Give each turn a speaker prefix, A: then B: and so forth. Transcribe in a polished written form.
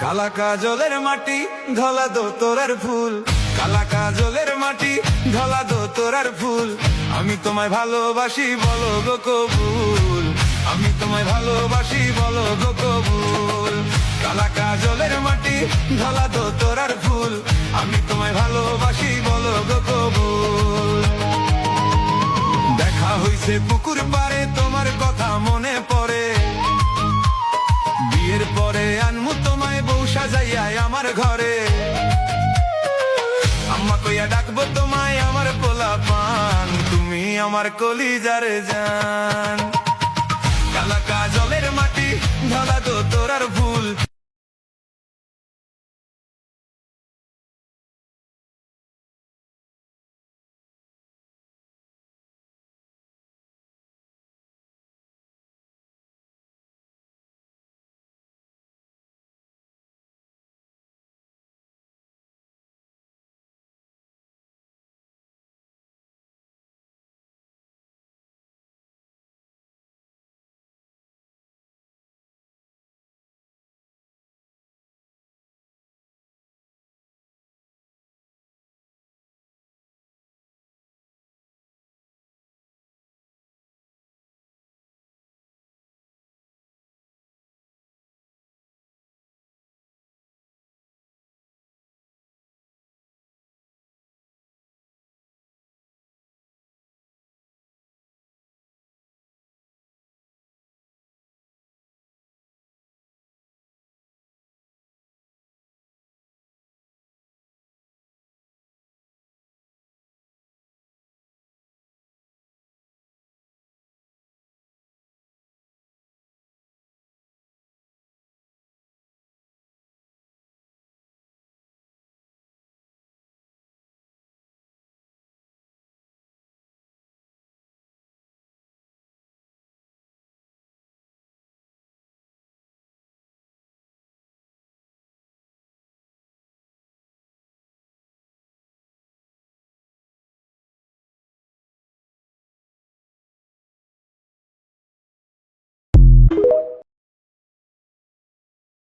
A: কালা কাজলের মাটি ধলা দো তোরার ফুল, কালা কাজলের মাটি ধলা দো তোরার ফুল। আমি তোমায় ভালোবাসি বলো গো কবুল, আমি তোমায় ভালোবাসি বলো গো কবুল। কালা কাজলের মাটি ধলা দো তোরার ফুল, আমি তোমায় ভালোবাসি বলো গো কবুল। দেখা হইছে পুকুর পাড়ে তোমার কথা মনে পড়ে, বিয়ের পরে আনমু তোমায় বউ সাজাইয়া আমার ঘরে। আম্মা কইয়া ডাকবো তোমায় আমার পোলা পান, তুমি আমার কলিজার জান।